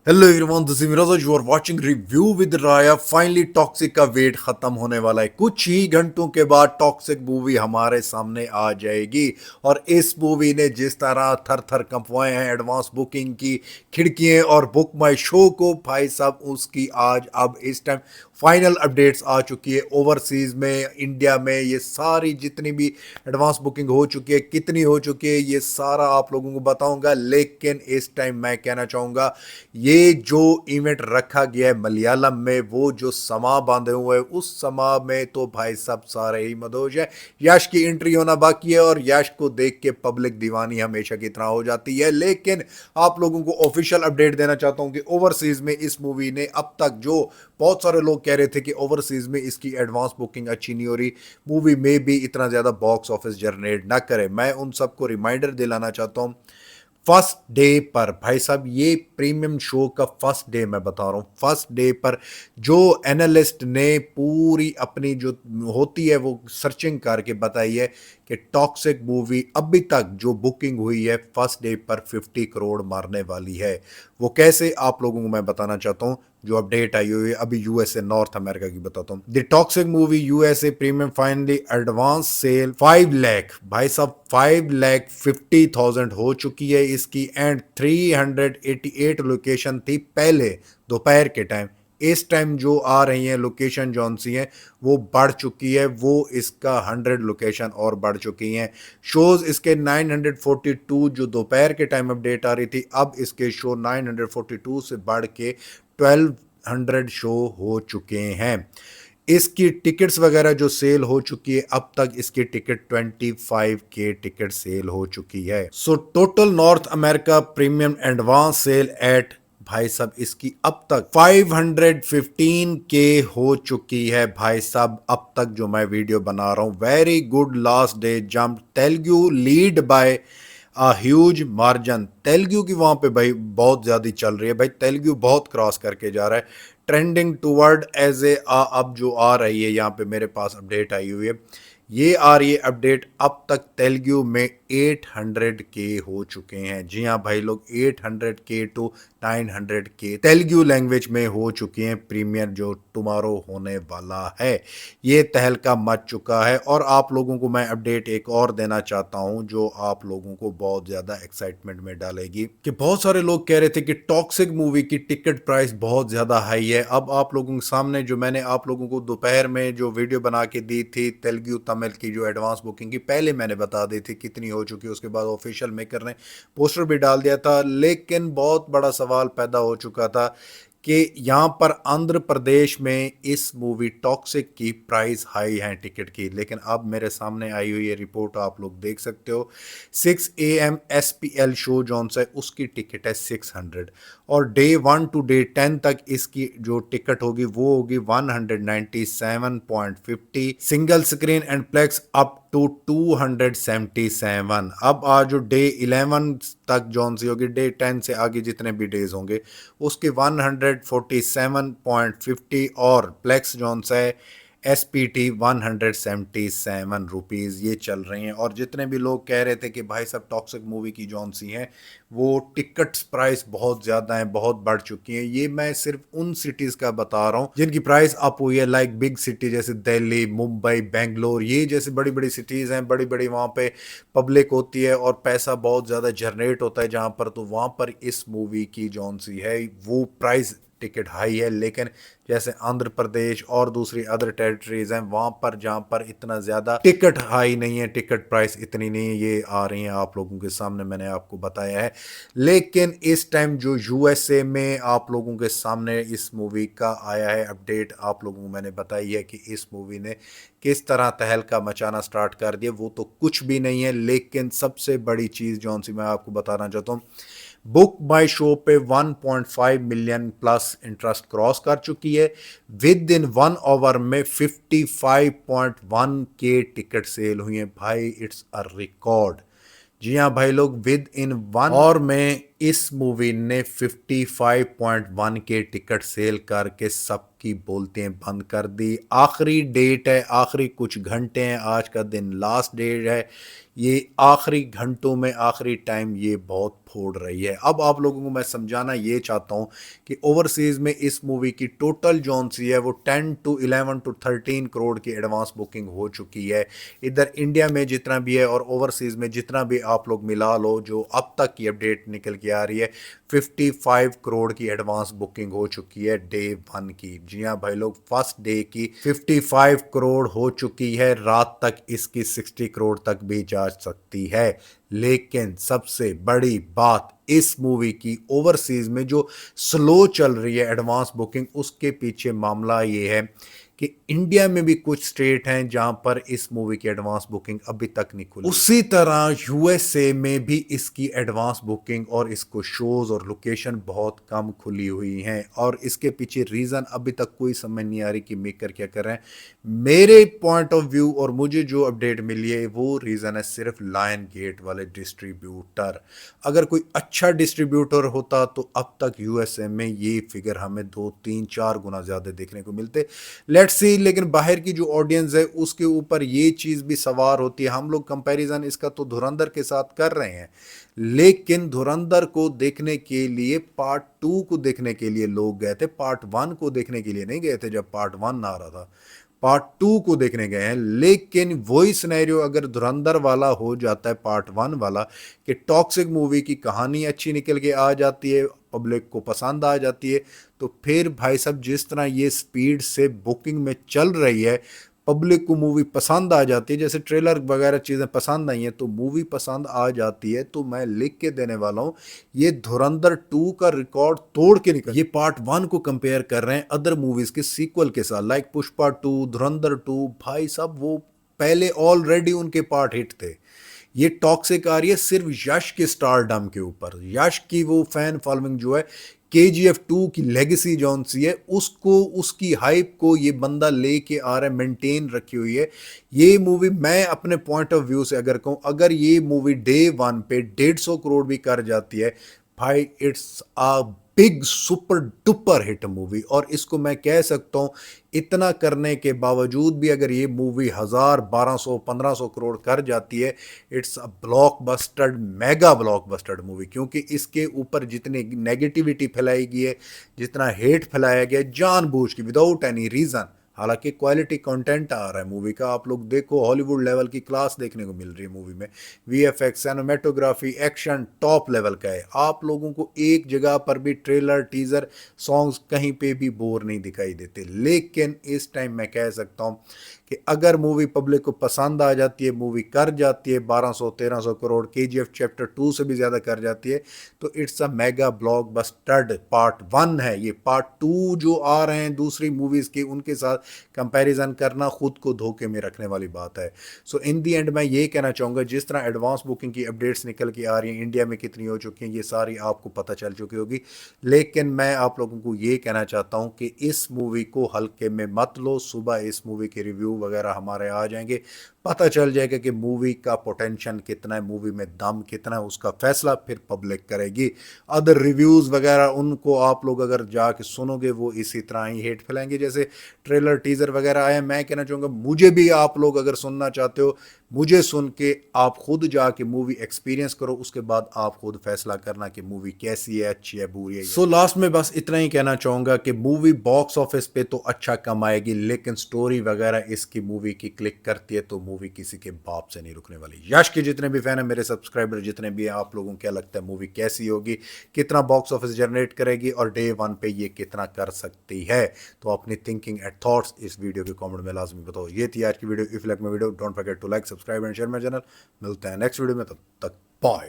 Hello everyone, this is Miraj, you are watching review with Raya. Finally Toxic का wait खत्म होने वाला है। कुछ ही घंटों के बाद टॉक्सिक मूवी हमारे सामने आ जाएगी। और इस मूवी ने जिस तरह थर थर कंपवाए हैं एडवांस बुकिंग की खिड़कियां और बुक माई शो को, भाई साहब उसकी आज अब इस टाइम फाइनल अपडेट्स आ चुकी है। ओवरसीज में, इंडिया में, ये सारी जितनी भी एडवांस बुकिंग हो चुकी है, कितनी हो चुकी है, ये सारा आप लोगों को बताऊंगा। लेकिन इस टाइम मैं कहना चाहूंगा, ये जो इवेंट रखा गया है मलयालम में, वो जो समा बांधे हुए है, उस समा में तो भाई सब सारे ही मदोज है। यश की एंट्री होना बाकी है और यश को देख के पब्लिक दीवानी हमेशा की तरह हो जाती है। लेकिन आप लोगों को ऑफिशियल अपडेट देना चाहता हूं कि ओवरसीज में इस मूवी ने अब तक जो बहुत सारे लोग कह रहे थे कि ओवरसीज में इसकी एडवांस बुकिंग अच्छी नहीं हो रही, मूवी में भी इतना ज्यादा बॉक्स ऑफिस जनरेट ना करे, मैं उन सबको रिमाइंडर दिलाना चाहता हूं। फर्स्ट डे पर भाई साहब, ये प्रीमियम शो का फर्स्ट डे मैं बता रहा हूँ, फर्स्ट डे पर जो एनालिस्ट ने पूरी अपनी जो होती है वो सर्चिंग करके बताई है कि टॉक्सिक मूवी अभी तक जो बुकिंग हुई है फर्स्ट डे पर 50 करोड़ मारने वाली है। वो कैसे, आप लोगों को मैं बताना चाहता हूँ। जो अपडेट आई हुई है अभी यूएसए नॉर्थ अमेरिका की बताता हूँ। The Toxic movie USA premium finally advance sale 5 lakh, भाई साहब 5,50,000 हो चुकी है इसकी। एंड 388 लोकेशन थी पहले दोपहर के टाइम। इस टाइम जो आ रही हैं लोकेशन जौन सी हैं वो बढ़ चुकी है, वो इसका 100 लोकेशन और बढ़ चुकी हैं। शोज इसके 942 जो दोपहर के टाइम अपडेट आ रही थी, अब इसके शो 942 से बढ़ के 1200 शो हो चुके हैं। इसकी टिकट्स वगैरह जो सेल हो चुकी है, अब तक इसकी टिकट 25 के टिकट सेल हो चुकी है। So total North America premium advance sale at, भाई साहब इसकी अब तक 515 के हो चुकी है। भाई साहब अब तक जो मैं वीडियो बना रहा हूं, very good last day jump, Telugu lead by huge margin. Telugu की वहां पे भाई बहुत ज्यादा चल रही है, भाई तेलुगु बहुत क्रॉस करके जा रहा है, ट्रेंडिंग टूवर्ड एज ए। अब जो आ रही है यहाँ पे मेरे पास अपडेट आई हुई है, ये आ रही है अपडेट, अब तक तेलुगु में 800 के हो चुके हैं। जी हाँ भाई लोग, 800 के टू 900 के तेलुगु लैंग्वेज में हो चुके हैं। प्रीमियर जो टुमारो होने वाला है, ये तहलका मच चुका है। और आप लोगों को मैं अपडेट एक और देना चाहता हूं जो आप लोगों को बहुत ज्यादा एक्साइटमेंट में डालेगी, कि बहुत सारे लोग कह रहे थे कि टॉक्सिक मूवी की टिकट प्राइस बहुत ज्यादा हाई है। अब आप लोगों के सामने जो मैंने आप लोगों को दोपहर में जो वीडियो बना के दी थी तेलुगु तमिल की जो एडवांस बुकिंग की, पहले मैंने बता दी थी कितनी हो चुकी है, उसके बाद ऑफिशियल मेकर ने पोस्टर भी डाल दिया था। लेकिन बहुत बड़ा सवाल पैदा हो चुका था कि यहाँ पर आंध्र प्रदेश में इस मूवी टॉक्सिक की प्राइस हाई है टिकट की। लेकिन अब मेरे सामने आई हुई है रिपोर्ट, आप लोग देख सकते हो, 6 AM SPL शो जॉन है उसकी टिकट है 600। और डे 1 टू डे 10 तक इसकी जो टिकट होगी वो होगी 197.50, single screen and plex up to 277। अब आज जो डे 11 तक जौन सी होगी, डे 10 से आगे जितने भी डेज होंगे उसके 147.50, और प्लेक्स जौन सा है SPT 177 रुपीज़ ये चल रही हैं। और जितने भी लोग कह रहे थे कि भाई साहब टॉक्सिक मूवी की जौन सी हैं वो टिकट्स प्राइस बहुत ज़्यादा हैं, बहुत बढ़ चुकी हैं, ये मैं सिर्फ उन सिटीज़ का बता रहा हूँ जिनकी प्राइस अप हुई है, लाइक बिग सिटी जैसे दिल्ली, मुंबई, बेंगलोर, ये जैसे बड़ी बड़ी सिटीज़ हैं, बड़ी बड़ी वहाँ पे पब्लिक होती है और पैसा बहुत ज़्यादा जनरेट होता है जहाँ पर, तो वहाँ पर इस मूवी की जौन सी है वो प्राइस टिकट हाई है। लेकिन जैसे आंध्र प्रदेश और दूसरी अदर टेरिटरीज हैं वहां पर, जहां पर इतना ज्यादा टिकट हाई नहीं है, टिकट प्राइस इतनी नहीं है, ये आ रही हैं आप लोगों के सामने, मैंने आपको बताया है। लेकिन इस टाइम जो यूएसए में आप लोगों के सामने इस मूवी का आया है अपडेट, आप लोगों को मैंने बताई है कि इस मूवी ने किस तरह तहलका मचाना स्टार्ट कर दिया, वो तो कुछ भी नहीं है। लेकिन सबसे बड़ी चीज जौन सी मैं आपको बताना चाहता हूँ, बुक माई शो पे 1.5 मिलियन प्लस इंटरेस्ट क्रॉस कर चुकी है। विद इन 1 आवर में 55.1 के टिकट सेल हुई है। भाई इट्स अ रिकॉर्ड। जी हाँ भाई लोग, विद इन 1 आवर में इस मूवी ने 55.1 के टिकट सेल करके सबकी बोलते बंद कर दी। आखिरी डेट है, आखिरी कुछ घंटे हैं, आज का दिन लास्ट डेट है। ये आखिरी घंटों में आखिरी टाइम ये बहुत फोड़ रही है। अब आप लोगों को मैं समझाना ये चाहता हूँ कि ओवरसीज़ में इस मूवी की टोटल जौन सी है वो 10 to 11 to 13 करोड़ की एडवांस बुकिंग हो चुकी है। इधर इंडिया में जितना भी है और ओवरसीज़ में जितना भी आप लोग मिला लो, जो अब तक की अपडेट निकल के आ रही है, 55 करोड़ की एडवांस बुकिंग हो चुकी है डे वन की। जी हाँ भाई लोग, फर्स्ट डे की 55 करोड़ हो चुकी है। रात तक इसकी 60 करोड़ तक भी जा सकती है। लेकिन सबसे बड़ी बात, इस मूवी की ओवरसीज में जो स्लो चल रही है एडवांस बुकिंग, उसके पीछे मामला ये है कि इंडिया में भी कुछ स्टेट हैं जहां पर इस मूवी की एडवांस बुकिंग अभी तक नहीं खुली। उसी तरह यूएसए में भी इसकी एडवांस बुकिंग और इसको शोज और लोकेशन बहुत कम खुली हुई हैं, और इसके पीछे रीजन अभी तक कोई समझ नहीं आ रही कि मेकर क्या कर रहे हैं। मेरे पॉइंट ऑफ व्यू और मुझे जो अपडेट मिली है वो रीजन है सिर्फ लायन गेट वाले डिस्ट्रीब्यूटर। अगर कोई अच्छा डिस्ट्रीब्यूटर होता तो अब तक यूएसए में ये फिगर हमें 2 3 4 गुना ज्यादा देखने को मिलते। लेट्स सी, लेकिन बाहर की जो ऑडियंस है उसके ऊपर ये चीज भी सवार होती है। हम लोग कंपैरिजन इसका तो धुरंधर के साथ कर रहे हैं, लेकिन धुरंधर को देखने के लिए पार्ट 2 को देखने के लिए लोग गए थे, पार्ट 1 को देखने के लिए नहीं गए थे जब पार्ट 1 आ रहा था। पार्ट 2 को देखने गए हैं। लेकिन वही सिनेरियो अगर धुरंधर वाला हो जाता है, पार्ट 1 वाला, कि टॉक्सिक मूवी की कहानी अच्छी निकल के आ जाती है, पब्लिक को पसंद आ जाती है, तो फिर भाई साहब जिस तरह ये स्पीड से बुकिंग में चल रही है, पब्लिक को मूवी पसंद आ जाती है, जैसे ट्रेलर वगैरह चीज़ें पसंद आई हैं तो मूवी पसंद आ जाती है। तो मैं लिख के देने वाला हूँ, ये धुरंधर 2 का रिकॉर्ड तोड़ के निकल। ये पार्ट 1 को कंपेयर कर रहे हैं अदर मूवीज के सीक्वल के साथ, लाइक पुष्पा 2, धुरंधर 2। भाई साहब वो पहले ऑलरेडी उनके पार्ट हिट थे। ये टॉक्सिक आ रही है सिर्फ यश के स्टारडम के ऊपर। यश की वो फैन फॉलोइंग जो है, KGF 2 की लेगेसी जौन सी है, उसको, उसकी हाइप को ये बंदा लेके आ रहा है, मेंटेन रखी हुई है। ये मूवी मैं अपने पॉइंट ऑफ व्यू से अगर कहूँ, अगर ये मूवी डे वन पे 150 करोड़ भी कर जाती है, भाई it's a big super duper hit movie. और इसको मैं कह सकता हूँ, इतना करने के बावजूद भी अगर ये मूवी 1000 1200 1500 करोड़ कर जाती है, it's a blockbuster, mega blockbuster movie. क्योंकि इसके ऊपर जितनी नेगेटिविटी फैलाई गई है, जितना हेट फैलाया गया है जानबूझ के, विदाउट एनी रीजन। हालांकि क्वालिटी कंटेंट आ रहा है मूवी का, आप लोग देखो हॉलीवुड लेवल की क्लास देखने को मिल रही है मूवी में। VFX, cinematography, action top level का है। आप लोगों को एक जगह पर भी ट्रेलर, टीजर, सॉन्ग्स कहीं पे भी बोर नहीं दिखाई देते। लेकिन इस टाइम मैं कह सकता हूँ कि अगर मूवी पब्लिक को पसंद आ जाती है, मूवी कर जाती है 1200 1300 करोड़, KGF चैप्टर 2 से भी ज़्यादा कर जाती है, तो it's a mega blockbuster. Part 1 है ये, पार्ट 2 जो आ रहे हैं दूसरी मूवीज़ के, उनके साथ कंपैरिजन करना खुद को धोखे में रखने वाली बात है। सो इन दी एंड मैं ये कहना चाहूँगा, जिस तरह एडवांस बुकिंग की अपडेट्स निकल के आ रही हैं, इंडिया में कितनी हो चुकी हैं ये सारी आपको पता चल चुकी होगी। लेकिन मैं आप लोगों को ये कहना चाहता हूँ कि इस मूवी को हल्के में मत लो। सुबह इस मूवी के रिव्यू वगैरह हमारे आ जाएंगे, पता चल जाएगा कि मूवी का पोटेंशियल कितना है, मूवी में दम कितना है, उसका फैसला फिर पब्लिक करेगी। अदर रिव्यूज़ वगैरह उनको आप लोग अगर जाके सुनोगे, वो इसी तरह ही हेट फैलाएंगे जैसे ट्रेलर टीजर वगैरह आए। मैं कहना चाहूँगा, मुझे भी आप लोग अगर सुनना चाहते हो, मुझे सुन के आप खुद जाके मूवी एक्सपीरियंस करो, उसके बाद आप खुद फैसला करना कि मूवी कैसी है, अच्छी है, बुरी है। सो लास्ट में बस इतना ही कहना चाहूँगा कि मूवी बॉक्स ऑफिस पे तो अच्छा कमाएगी, लेकिन स्टोरी वगैरह इसकी मूवी की क्लिक करती है तो मूवी किसी के बाप से नहीं रुकने वाली। यश के जितने भी फैन है, मेरे सब्सक्राइबर जितने भी हैं, आप लोगों को क्या लगता है मूवी कैसी होगी, कितना बॉक्स ऑफिस जनरेट करेगी और डे वन पे ये कितना कर सकती है? तो अपनी थिंकिंग एंड थॉट्स इस वीडियो के कमेंट में लाजमी बताओ। ये थी आज की वीडियो। If like my video, don't forget to like, subscribe and share my channel. मिलते हैं नेक्स्ट वीडियो में, तब तक बाय।